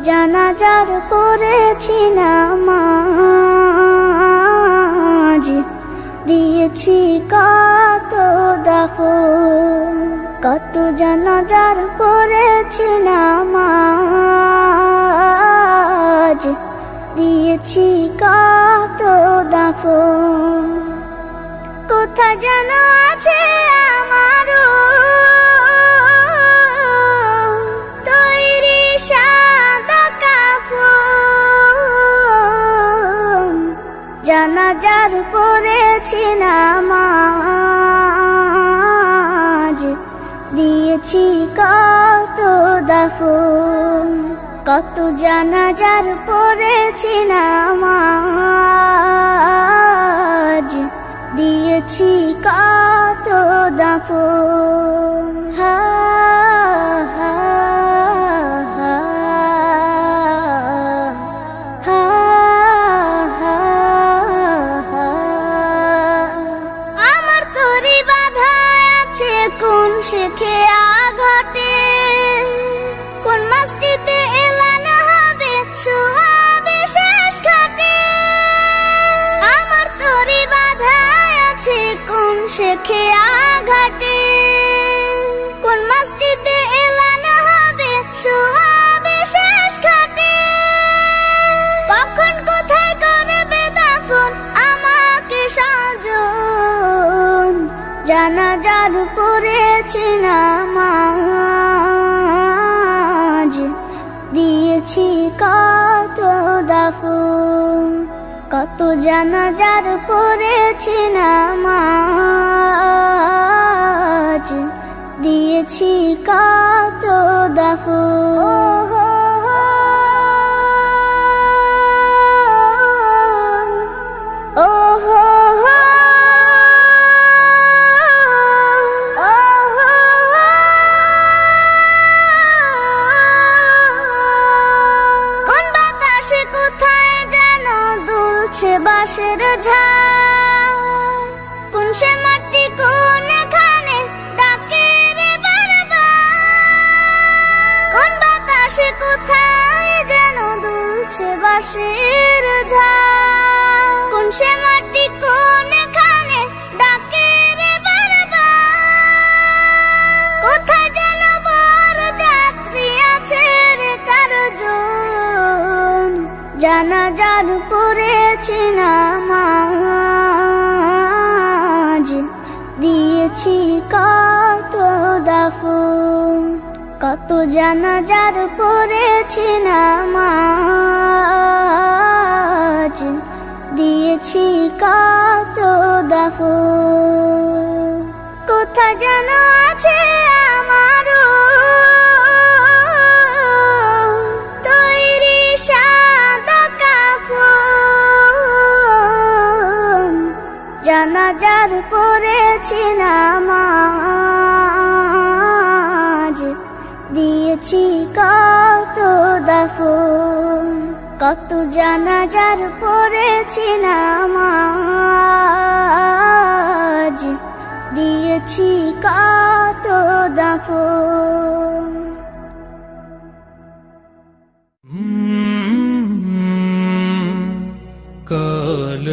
জানাজার পড়েছি নামাজ, দিয়েছি কত দাফন। কত জানাজার পড়েছি নামাজ, দিয়েছি কত দাফন। কোথায় যেন আছে আমারও তৈরি সাদা কাফন। জানাজার পড়েছি নামাজ, দিয়েছি কত দাফন। কত জানাজার পড়েছি নামাজ, দিয়েছি কত দাফন। হা হা হা হা হা হা। আমার তরি বাঁধা আছে কোন শেখে আঘাটে, কোন মসজিদে এলান হবে শুয়াবে শেষ ঘাটে। আমার তরি বাঁধা আছে কোন শেখে আঘাটে, কোন মসজিদে এলান হবে শুয়াবে শেষ ঘাটে। কখন কোথায় করবে দাফন আমাকে সাজন। জানাজার পড়েছি নামাজ, দিয়েছি কত দাফন। কত জানাজার পড়েছি নামাজ, দিয়েছি কত দাফন। বাঁশের ঝাড় কোন সে মাটি কোনখানে ডাকে রে বারবার। কোন বাতাসে কোথায় যেন দুলছে বাঁশের ঝাড়, কোন সে মাটি কোনখানে ডাকে রে বারবার। কোথায় যেন বড় যাত্রী আছে রে চারজন। জানাজার পড়েছি নামাজ, দিয়েছি কত দাফন। কত জানাজার পড়েছি নামাজ, দিয়েছি কত দাফন। কোথায় যেন আছে আমারও তৈরি সাদা কাফন। জানাজার পড়েছি নামাজ, দিয়েছি কত দাফন। কত জানাজার পড়েছি নামাজ, দিয়েছি কত দাফন। কাল